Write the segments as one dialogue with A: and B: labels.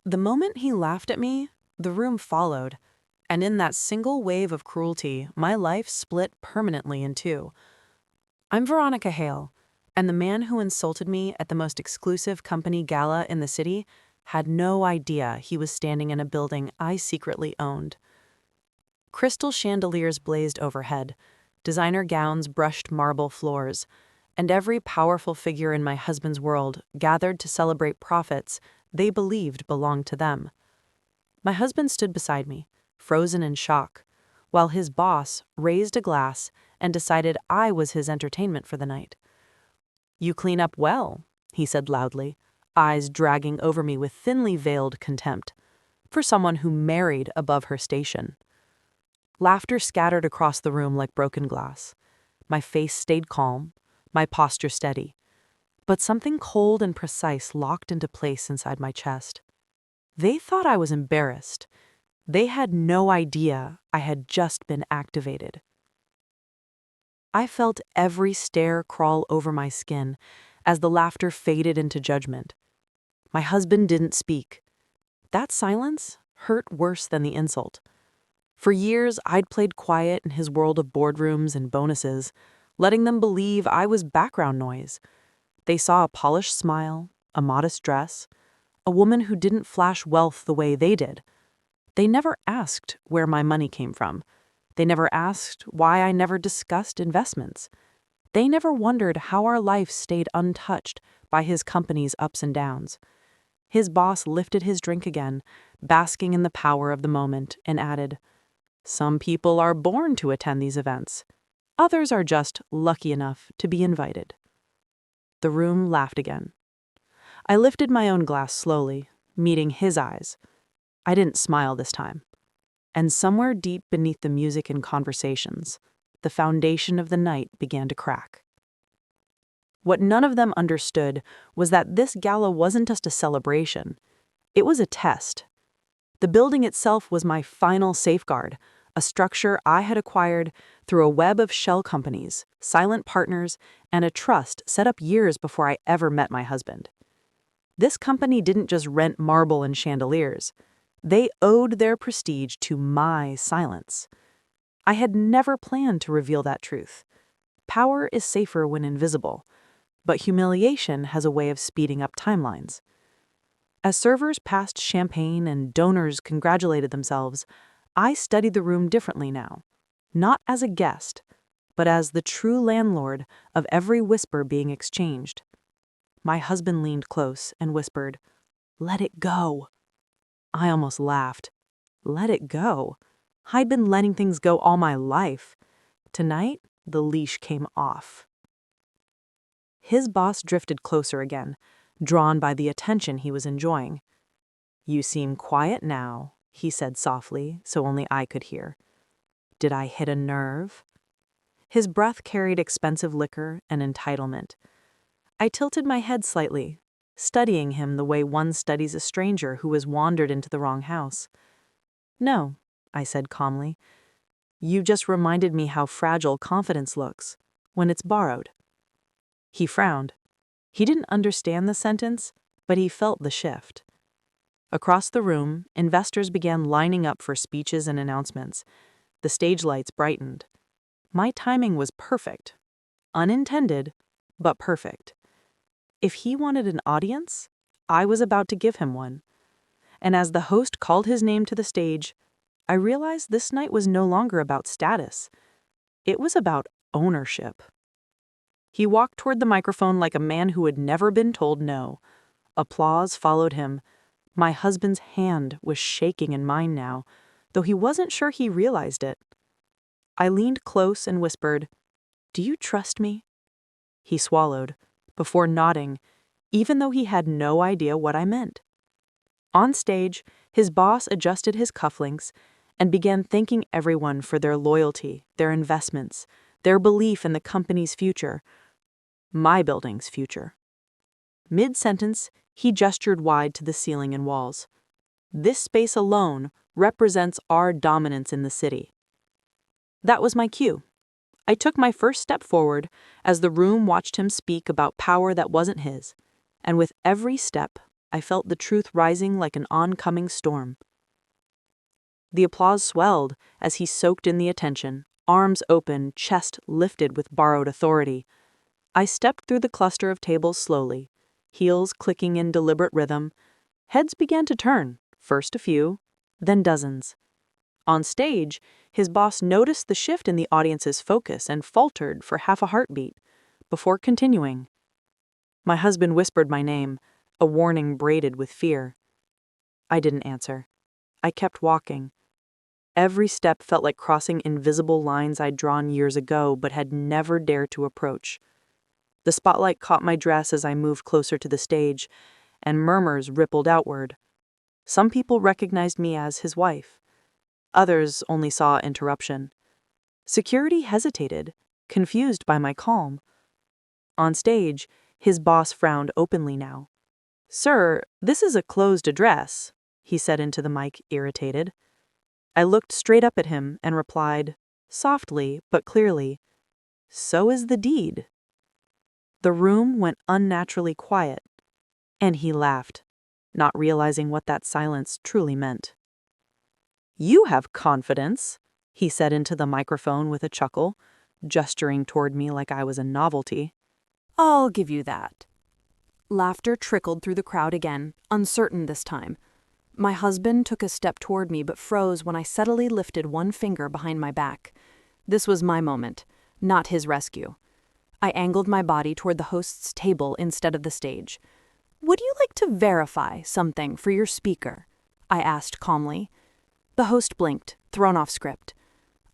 A: The moment he laughed at me, the room followed, and in that single wave of cruelty, my life split permanently in two. I'm Veronica Hale, and the man who insulted me at the most exclusive company gala in the city had no idea he was standing in a building I secretly owned. Crystal chandeliers blazed overhead, designer gowns brushed marble floors, and every powerful figure in my husband's world gathered to celebrate profits they believed belonged to them. My husband stood beside me, frozen in shock, while his boss raised a glass and decided I was his entertainment for the night. "You clean up well," he said loudly, eyes dragging over me with thinly veiled contempt, for someone who married above her station. Laughter scattered across the room like broken glass. My face stayed calm, my posture steady, but something cold and precise locked into place inside my chest. They thought I was embarrassed. They had no idea I had just been activated. I felt every stare crawl over my skin as the laughter faded into judgment. My husband didn't speak. That silence hurt worse than the insult. For years, I'd played quiet in his world of boardrooms and bonuses, letting them believe I was background noise. They saw a polished smile, a modest dress, a woman who didn't flash wealth the way they did. They never asked where my money came from. They never asked why I never discussed investments. They never wondered how our life stayed untouched by his company's ups and downs. His boss lifted his drink again, basking in the power of the moment, and added, "Some people are born to attend these events. Others are just lucky enough to be invited." The room laughed again. I lifted my own glass slowly, meeting his eyes. I didn't smile this time. And somewhere deep beneath the music and conversations, the foundation of the night began to crack. What none of them understood was that this gala wasn't just a celebration. It was a test. The building itself was my final safeguard, a structure I had acquired through a web of shell companies, silent partners, and a trust set up years before I ever met my husband. This company didn't just rent marble and chandeliers. They owed their prestige to my silence. I had never planned to reveal that truth. Power is safer when invisible, but humiliation has a way of speeding up timelines. As servers passed champagne and donors congratulated themselves, I studied the room differently now, not as a guest, but as the true landlord of every whisper being exchanged. My husband leaned close and whispered, "Let it go." I almost laughed. Let it go? I'd been letting things go all my life. Tonight, the leash came off. His boss drifted closer again, drawn by the attention he was enjoying. "You seem quiet now," he said softly, so only I could hear. Did I hit a nerve? His breath carried expensive liquor and entitlement. I tilted my head slightly, studying him the way one studies a stranger who has wandered into the wrong house. "No," I said calmly. "You just reminded me how fragile confidence looks when it's borrowed." He frowned. He didn't understand the sentence, but he felt the shift. Across the room, investors began lining up for speeches and announcements. The stage lights brightened. My timing was perfect. Unintended, but perfect. If he wanted an audience, I was about to give him one. And as the host called his name to the stage, I realized this night was no longer about status. It was about ownership. He walked toward the microphone like a man who had never been told no. Applause followed him. My husband's hand was shaking in mine now, though he wasn't sure he realized it. I leaned close and whispered, "Do you trust me?" He swallowed, before nodding, even though he had no idea what I meant. On stage, his boss adjusted his cufflinks and began thanking everyone for their loyalty, their investments, their belief in the company's future, my building's future. Mid-sentence, he gestured wide to the ceiling and walls. "This space alone represents our dominance in the city." That was my cue. I took my first step forward as the room watched him speak about power that wasn't his, and with every step, I felt the truth rising like an oncoming storm. The applause swelled as he soaked in the attention, arms open, chest lifted with borrowed authority. I stepped through the cluster of tables slowly, heels clicking in deliberate rhythm. Heads began to turn, first a few, then dozens. On stage, his boss noticed the shift in the audience's focus and faltered for half a heartbeat, before continuing. My husband whispered my name, a warning braided with fear. I didn't answer. I kept walking. Every step felt like crossing invisible lines I'd drawn years ago but had never dared to approach. The spotlight caught my dress as I moved closer to the stage, and murmurs rippled outward. Some people recognized me as his wife. Others only saw interruption. Security hesitated, confused by my calm. On stage, his boss frowned openly now. "Sir, this is a closed address," he said into the mic, irritated. I looked straight up at him and replied, softly but clearly, "So is the deed." The room went unnaturally quiet, and he laughed, not realizing what that silence truly meant. "You have confidence," he said into the microphone with a chuckle, gesturing toward me like I was a novelty.
B: "I'll give you that." Laughter trickled through the crowd again, uncertain this time. My husband took a step toward me but froze when I subtly lifted one finger behind my back. This was my moment, not his rescue. I angled my body toward the host's table instead of the stage. "Would you like to verify something for your speaker?" I asked calmly. The host blinked, thrown off script.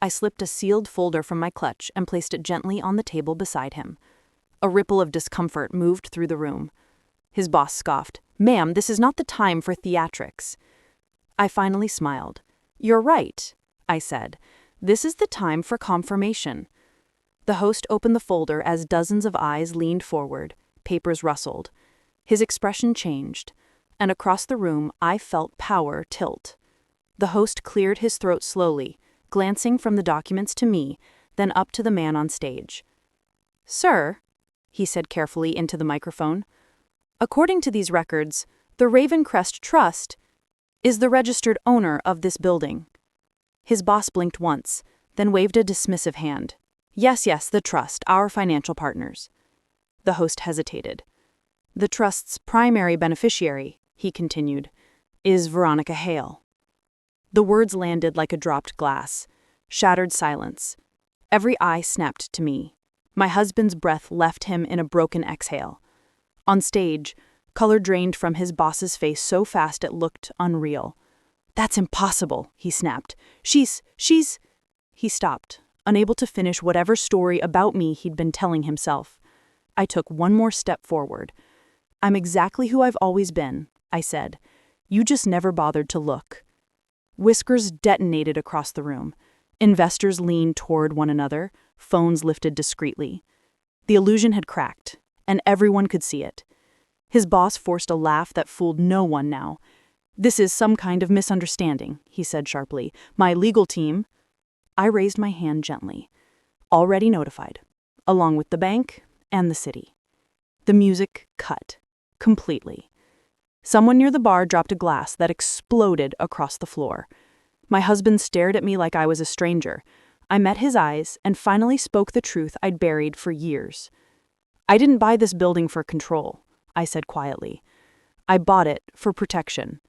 B: I slipped a sealed folder from my clutch and placed it gently on the table beside him. A ripple of discomfort moved through the room. His boss scoffed, "Ma'am, this is not the time for theatrics." I finally smiled. "You're right," I said. "This is the time for confirmation." The host opened the folder as dozens of eyes leaned forward, papers rustled. His expression changed, and across the room I felt power tilt. The host cleared his throat slowly, glancing from the documents to me, then up to the man on stage. "Sir," he said carefully into the microphone, "according to these records, the Ravencrest Trust is the registered owner of this building." His boss blinked once, then waved a dismissive hand. Yes, the trust, our financial partners." The host hesitated. "The trust's primary beneficiary," he continued, "is Veronica Hale." The words landed like a dropped glass. Shattered silence. Every eye snapped to me. My husband's breath left him in a broken exhale. On stage, color drained from his boss's face so fast it looked unreal. "That's impossible," he snapped. She's... He stopped, unable to finish whatever story about me he'd been telling himself. I took one more step forward. "I'm exactly who I've always been," I said. "You just never bothered to look." Whiskers detonated across the room. Investors leaned toward one another, phones lifted discreetly. The illusion had cracked, and everyone could see it. His boss forced a laugh that fooled no one now. "This is some kind of misunderstanding," he said sharply. "My legal team—" I raised my hand gently. "Already notified, along with the bank and the city." The music cut, completely. Someone near the bar dropped a glass that exploded across the floor. My husband stared at me like I was a stranger. I met his eyes and finally spoke the truth I'd buried for years. "I didn't buy this building for control," I said quietly. "I bought it for protection."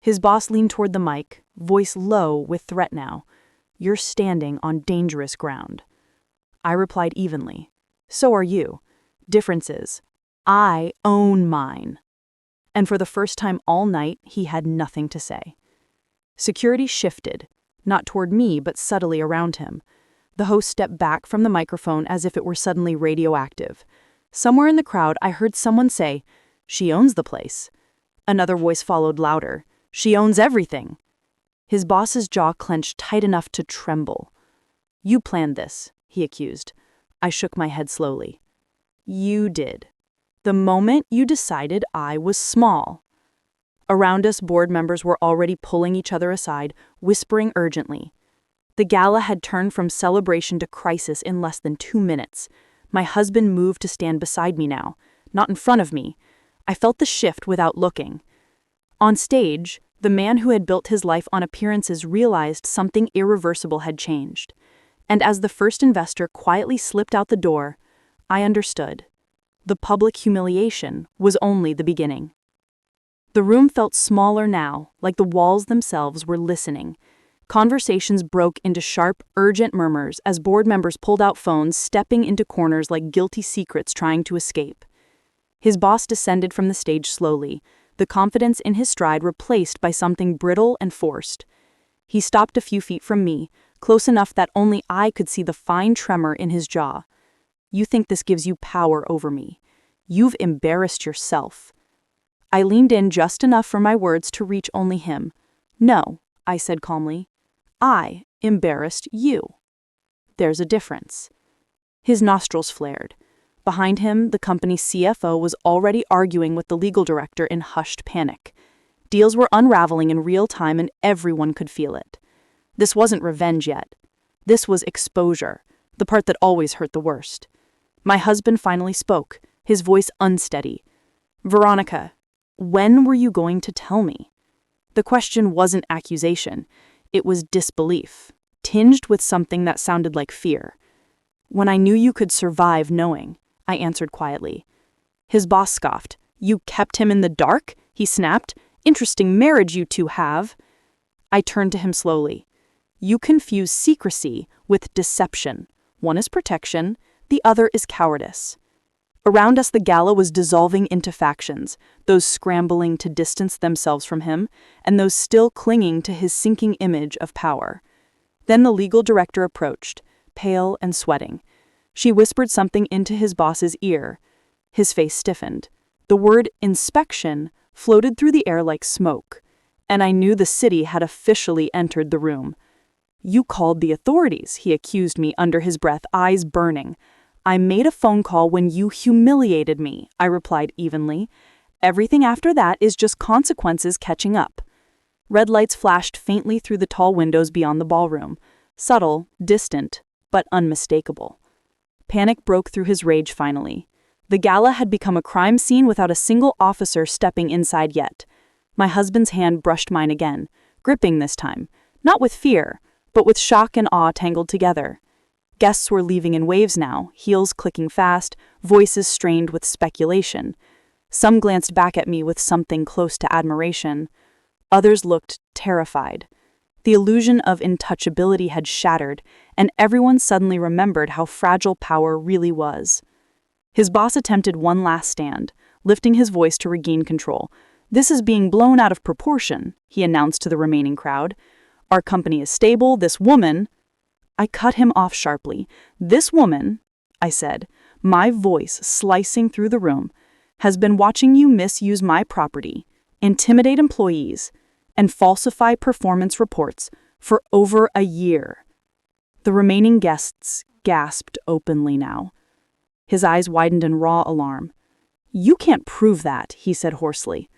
B: His boss leaned toward the mic, voice low with threat now. "You're standing on dangerous ground." I replied evenly. "So are you. Difference is, I own mine." And for the first time all night, he had nothing to say. Security shifted, not toward me, but subtly around him. The host stepped back from the microphone as if it were suddenly radioactive. Somewhere in the crowd, I heard someone say, "She owns the place." Another voice followed louder, "She owns everything." His boss's jaw clenched tight enough to tremble. "You planned this," he accused. I shook my head slowly. "You did. The moment you decided I was small." Around us, board members were already pulling each other aside, whispering urgently. The gala had turned from celebration to crisis in less than 2 minutes. My husband moved to stand beside me now, not in front of me. I felt the shift without looking. On stage, the man who had built his life on appearances realized something irreversible had changed. And as the first investor quietly slipped out the door, I understood. The public humiliation was only the beginning. The room felt smaller now, like the walls themselves were listening. Conversations broke into sharp, urgent murmurs as board members pulled out phones, stepping into corners like guilty secrets trying to escape. His boss descended from the stage slowly, the confidence in his stride replaced by something brittle and forced. He stopped a few feet from me, close enough that only I could see the fine tremor in his jaw. "You think this gives you power over me. You've embarrassed yourself." I leaned in just enough for my words to reach only him. "No," I said calmly. "I embarrassed you. There's a difference." His nostrils flared. Behind him, the company's CFO was already arguing with the legal director in hushed panic. Deals were unraveling in real time and everyone could feel it. This wasn't revenge yet. This was exposure, the part that always hurt the worst. My husband finally spoke, his voice unsteady. "Veronica, when were you going to tell me?" The question wasn't accusation. It was disbelief, tinged with something that sounded like fear. "When I knew you could survive knowing," I answered quietly. His boss scoffed. "You kept him in the dark?" he snapped. "Interesting marriage you two have." I turned to him slowly. "You confuse secrecy with deception. One is protection, the other is cowardice." Around us, the Gala was dissolving into factions, those scrambling to distance themselves from him, and those still clinging to his sinking image of power. Then the legal director approached, pale and sweating. She whispered something into his boss's ear. His face stiffened. The word inspection floated through the air like smoke, and I knew the city had officially entered the room. "You called the authorities," he accused me under his breath, eyes burning. "I made a phone call when you humiliated me," I replied evenly. "Everything after that is just consequences catching up." Red lights flashed faintly through the tall windows beyond the ballroom, subtle, distant, but unmistakable. Panic broke through his rage finally. The Gala had become a crime scene without a single officer stepping inside yet. My husband's hand brushed mine again, gripping this time, not with fear, but with shock and awe tangled together. Guests were leaving in waves now, heels clicking fast, voices strained with speculation. Some glanced back at me with something close to admiration. Others looked terrified. The illusion of untouchability had shattered, and everyone suddenly remembered how fragile power really was. His boss attempted one last stand, lifting his voice to regain control. "This is being blown out of proportion," he announced to the remaining crowd. "Our company is stable, this woman—" I cut him off sharply. "This woman," I said, my voice slicing through the room, "has been watching you misuse my property, intimidate employees, and falsify performance reports for over a year." The remaining guests gasped openly now. His eyes widened in raw alarm. "You can't prove that," he said hoarsely.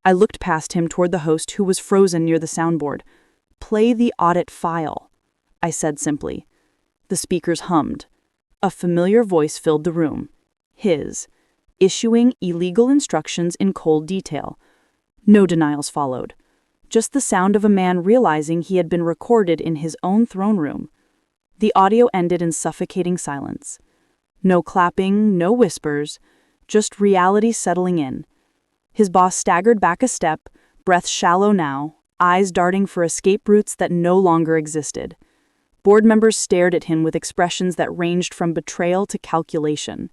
B: I looked past him toward the host who was frozen near the soundboard. "Play the audit file," I said simply. The speakers hummed. A familiar voice filled the room. His, issuing illegal instructions in cold detail. No denials followed. Just the sound of a man realizing he had been recorded in his own throne room. The audio ended in suffocating silence. No clapping, no whispers, just reality settling in. His boss staggered back a step, breath shallow now, eyes darting for escape routes that no longer existed. Board members stared at him with expressions that ranged from betrayal to calculation.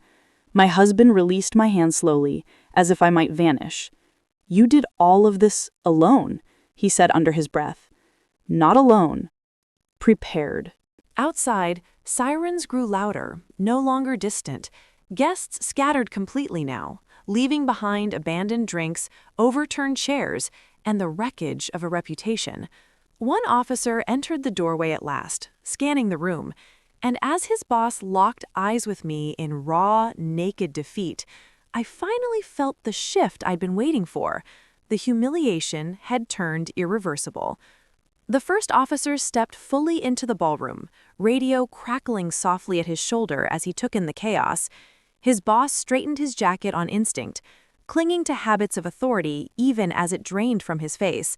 B: My husband released my hand slowly, as if I might vanish. "You did all of this alone," he said under his breath. "Not alone. Prepared."
A: Outside, sirens grew louder, no longer distant. Guests scattered completely now, leaving behind abandoned drinks, overturned chairs, and the wreckage of a reputation. One officer entered the doorway at last, scanning the room, and as his boss locked eyes with me in raw, naked defeat, I finally felt the shift I'd been waiting for. The humiliation had turned irreversible. The first officer stepped fully into the ballroom, radio crackling softly at his shoulder as he took in the chaos. His boss straightened his jacket on instinct.
B: clinging to habits of authority even as it drained from his face.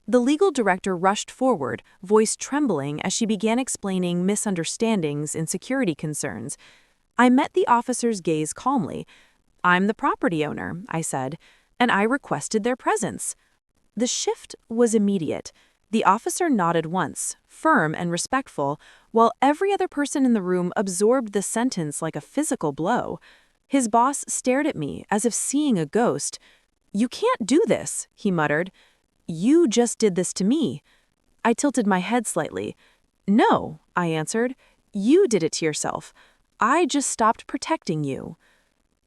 B: The legal director rushed forward, voice trembling as she began explaining misunderstandings and security concerns. I met the officer's gaze calmly. "I'm the property owner," I said, "and I requested their presence." The shift was immediate. The officer nodded once, firm and respectful, while every other person in the room absorbed the sentence like a physical blow. His boss stared at me as if seeing a ghost. "You can't do this," he muttered. "You just did this to me." I tilted my head slightly. "No," I answered. "You did it to yourself. I just stopped protecting you."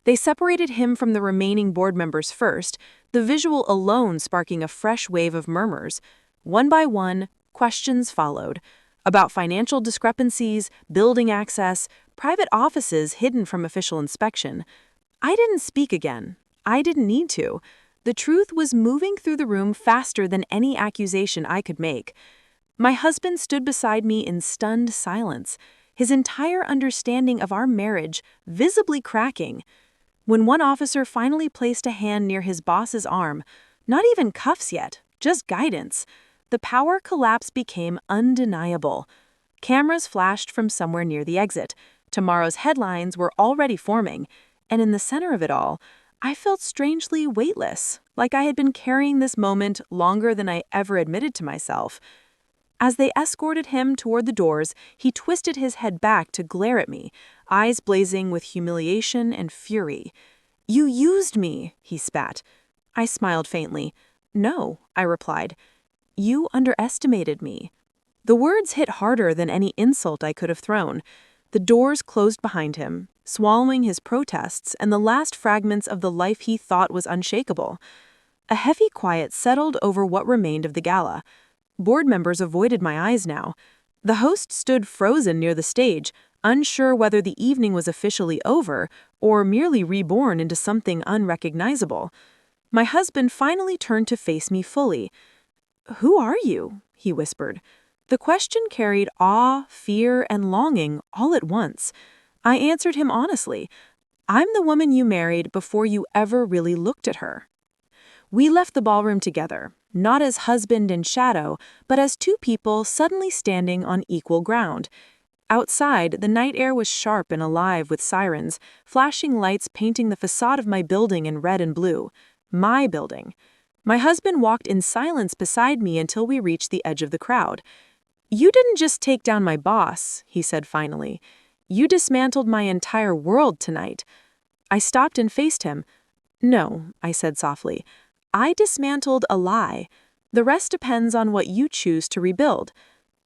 B: They separated him from the remaining board members first, the visual alone sparking a fresh wave of murmurs. One by one, questions followed about financial discrepancies, building access, private offices hidden from official inspection. I didn't speak again. I didn't need to. The truth was moving through the room faster than any accusation I could make. My husband stood beside me in stunned silence, his entire understanding of our marriage visibly cracking. When one officer finally placed a hand near his boss's arm, not even cuffs yet, just guidance, the power collapse became undeniable. Cameras flashed from somewhere near the exit. Tomorrow's headlines were already forming, and in the center of it all, I felt strangely weightless, like I had been carrying this moment longer than I ever admitted to myself. As they escorted him toward the doors, he twisted his head back to glare at me, eyes blazing with humiliation and fury. "You used me," he spat. I smiled faintly. "No," I replied. "You underestimated me." The words hit harder than any insult I could have thrown. The doors closed behind him, swallowing his protests and the last fragments of the life he thought was unshakable. A heavy quiet settled over what remained of the gala. Board members avoided my eyes now. The host stood frozen near the stage, unsure whether the evening was officially over or merely reborn into something unrecognizable. My husband finally turned to face me fully. "Who are you?" he whispered. The question carried awe, fear, and longing all at once. I answered him honestly. "I'm the woman you married before you ever really looked at her." We left the ballroom together, not as husband and shadow, but as two people suddenly standing on equal ground. Outside, the night air was sharp and alive with sirens, flashing lights painting the facade of my building in red and blue. My building. My husband walked in silence beside me until we reached the edge of the crowd. "You didn't just take down my boss," he said finally. "You dismantled my entire world tonight." I stopped and faced him. "No," I said softly. "I dismantled a lie. The rest depends on what you choose to rebuild."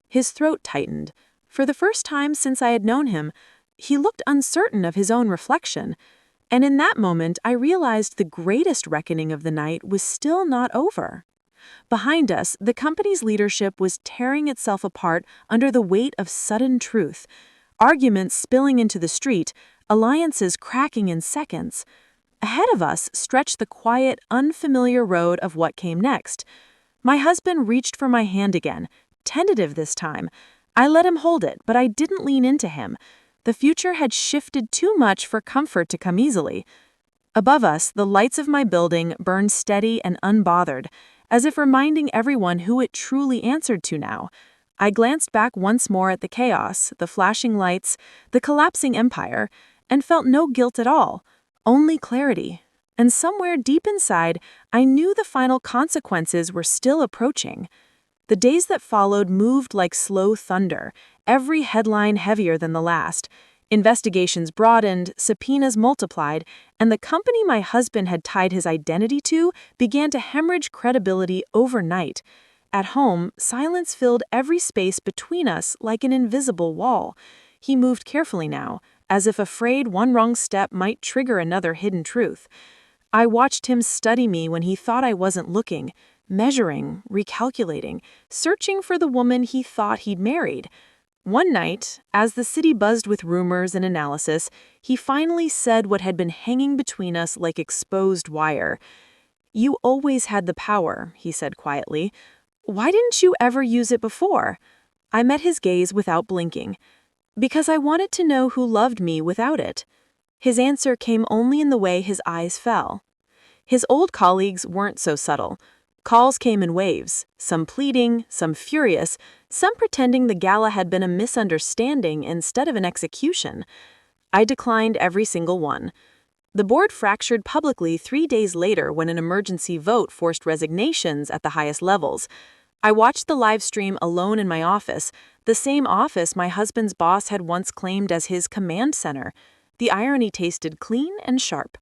B: His throat tightened. For the first time since I had known him, he looked uncertain of his own reflection. And in that moment, I realized the greatest reckoning of the night was still not over. Behind us, the company's leadership was tearing itself apart under the weight of sudden truth. Arguments spilling into the street, alliances cracking in seconds. Ahead of us stretched the quiet, unfamiliar road of what came next. My husband reached for my hand again, tentative this time. I let him hold it, but I didn't lean into him. The future had shifted too much for comfort to come easily. Above us, the lights of my building burned steady and unbothered, as if reminding everyone who it truly answered to now. I glanced back once more at the chaos, the flashing lights, the collapsing empire, and felt no guilt at all. Only clarity. And somewhere deep inside, I knew the final consequences were still approaching. The days that followed moved like slow thunder, every headline heavier than the last. Investigations broadened, subpoenas multiplied, and the company my husband had tied his identity to began to hemorrhage credibility overnight. At home, silence filled every space between us like an invisible wall. He moved carefully now, as if afraid one wrong step might trigger another hidden truth. I watched him study me when he thought I wasn't looking, measuring, recalculating, searching for the woman he thought he'd married. One night, as the city buzzed with rumors and analysis, he finally said what had been hanging between us like exposed wire. "You always had the power," he said quietly. "Why didn't you ever use it before?" I met his gaze without blinking. "Because I wanted to know who loved me without it." His answer came only in the way his eyes fell. His old colleagues weren't so subtle. Calls came in waves, some pleading, some furious, some pretending the gala had been a misunderstanding instead of an execution. I declined every single one. The board fractured publicly 3 days later when an emergency vote forced resignations at the highest levels. I watched the live stream alone in my office, the same office my husband's boss had once claimed as his command center. The irony tasted clean and sharp.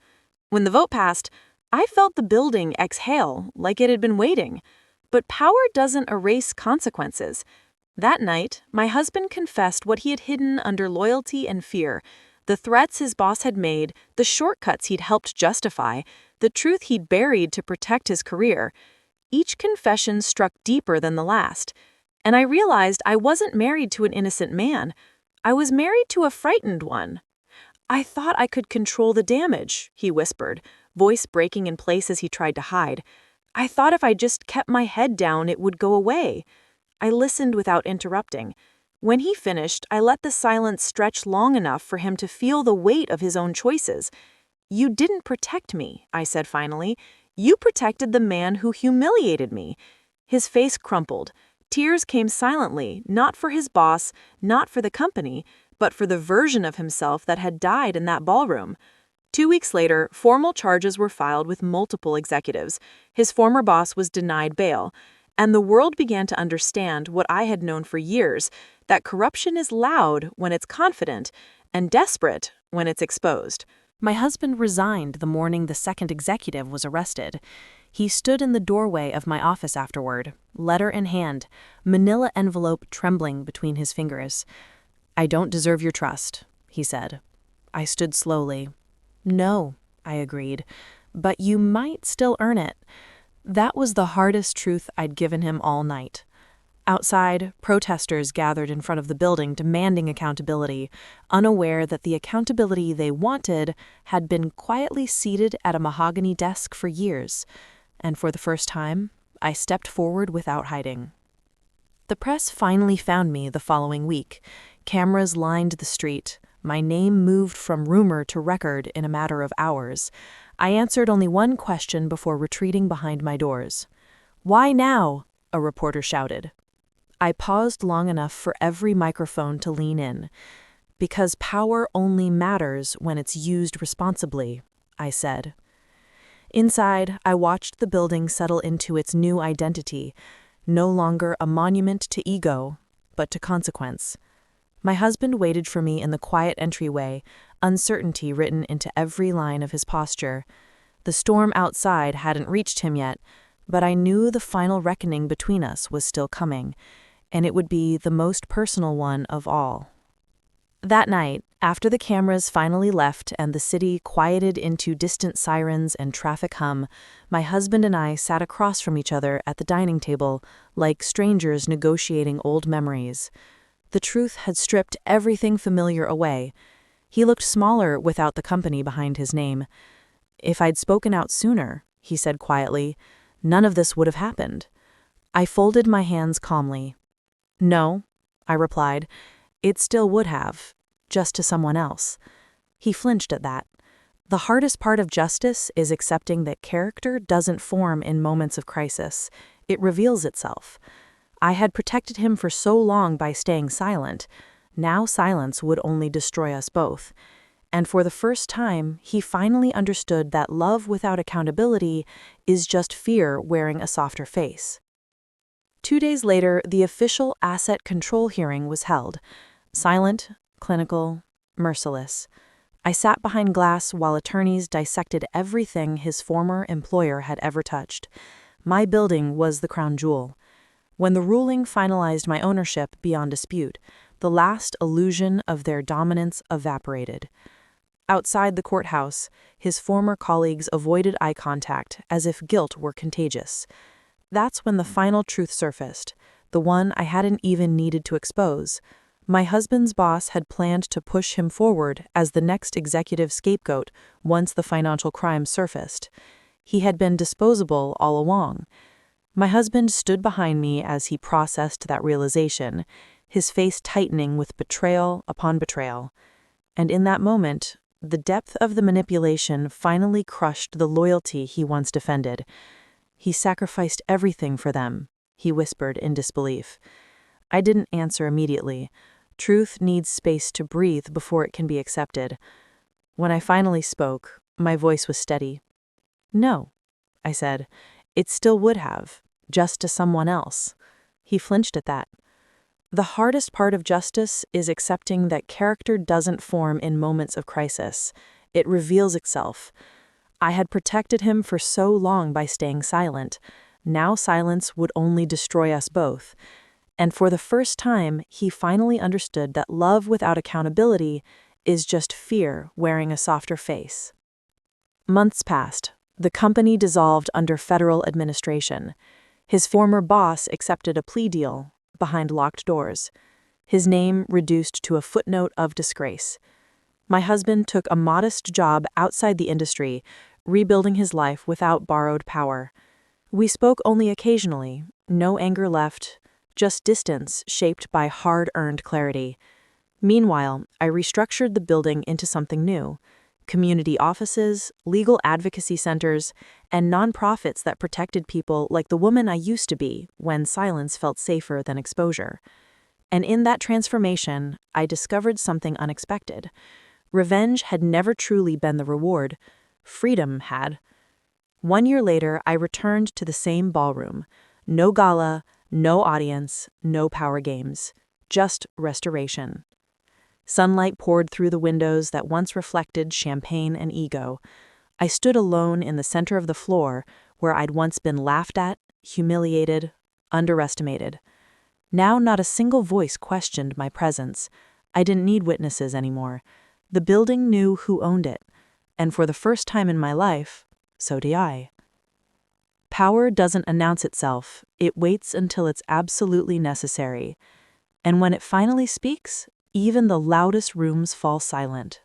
B: When the vote passed, I felt the building exhale like it had been waiting. But power doesn't erase consequences. That night, my husband confessed what he had hidden under loyalty and fear. The threats his boss had made, the shortcuts he'd helped justify, the truth he'd buried to protect his career. Each confession struck deeper than the last. And I realized I wasn't married to an innocent man. I was married to a frightened one. "I thought I could control the damage," he whispered, voice breaking in place as he tried to hide. "I thought if I just kept my head down, it would go away." I listened without interrupting. When he finished, I let the silence stretch long enough for him to feel the weight of his own choices. "You didn't protect me," I said finally. "You protected the man who humiliated me." His face crumpled. Tears came silently, not for his boss, not for the company, but for the version of himself that had died in that ballroom. 2 weeks later, formal charges were filed with multiple executives. His former boss was denied bail. And the world began to understand what I had known for years, that corruption is loud when it's confident and desperate when it's exposed. My husband resigned the morning the second executive was arrested. He stood in the doorway of my office afterward, letter in hand, manila envelope trembling between his fingers. "I don't deserve your trust," he said. I stood slowly. "No," I agreed, "but you might still earn it." That was the hardest truth I'd given him all night. Outside, protesters gathered in front of the building demanding accountability, unaware that the accountability they wanted had been quietly seated at a mahogany desk for years. And for the first time, I stepped forward without hiding. The press finally found me the following week. Cameras lined the street. My name moved from rumor to record in a matter of hours. I answered only one question before retreating behind my doors. "Why now?" a reporter shouted. I paused long enough for every microphone to lean in. "Because power only matters when it's used responsibly," I said. Inside, I watched the building settle into its new identity, no longer a monument to ego, but to consequence. My husband waited for me in the quiet entryway, uncertainty written into every line of his posture. The storm outside hadn't reached him yet, but I knew the final reckoning between us was still coming, and it would be the most personal one of all. That night, after the cameras finally left and the city quieted into distant sirens and traffic hum, my husband and I sat across from each other at the dining table, like strangers negotiating old memories. The truth had stripped everything familiar away. He looked smaller without the company behind his name. "If I'd spoken out sooner," he said quietly, "none of this would have happened." I folded my hands calmly. "No," I replied, "it still would have, just to someone else." He flinched at that. The hardest part of justice is accepting that character doesn't form in moments of crisis. It reveals itself. I had protected him for so long by staying silent. Now silence would only destroy us both. And for the first time, he finally understood that love without accountability is just fear wearing a softer face. 2 days later, the official asset control hearing was held. Silent, clinical, merciless. I sat behind glass while attorneys dissected everything his former employer had ever touched. My building was the crown jewel. When the ruling finalized my ownership beyond dispute, the last illusion of their dominance evaporated. Outside the courthouse, his former colleagues avoided eye contact as if guilt were contagious. That's when the final truth surfaced, the one I hadn't even needed to expose. My husband's boss had planned to push him forward as the next executive scapegoat once the financial crimes surfaced. He had been disposable all along. My husband stood behind me as he processed that realization, his face tightening with betrayal upon betrayal. And in that moment,
A: the depth of the manipulation finally crushed the loyalty he once defended. "He sacrificed everything for them," he whispered in disbelief. I didn't answer immediately. Truth needs space to breathe before it can be accepted. When I finally spoke, my voice was steady. "No," I said. "It still would have, just to someone else." He flinched at that. The hardest part of justice is accepting that character doesn't form in moments of crisis. It reveals itself. I had protected him for so long by staying silent. Now silence would only destroy us both. And for the first time, he finally understood that love without accountability is just fear wearing a softer face. Months passed. The company dissolved under federal administration. His former boss accepted a plea deal behind locked doors. His name reduced to a footnote of disgrace. My husband took a modest job outside the industry, rebuilding his life without borrowed power. We spoke only occasionally, no anger left, just distance shaped by hard-earned clarity. Meanwhile, I restructured the building into something new: community offices, legal advocacy centers, and nonprofits that protected people like the woman I used to be when silence felt safer than exposure. And in that transformation, I discovered something unexpected. Revenge had never truly been the reward. Freedom had. 1 year later, I returned to the same ballroom. No gala, no audience, no power games. Just restoration. Sunlight poured through the windows that once reflected champagne and ego. I stood alone in the center of the floor where I'd once been laughed at, humiliated, underestimated. Now not a single voice questioned my presence. I didn't need witnesses anymore. The building knew who owned it, and for the first time in my life, so did I. Power doesn't announce itself, it waits until it's absolutely necessary. And when it finally speaks, even the loudest rooms fall silent.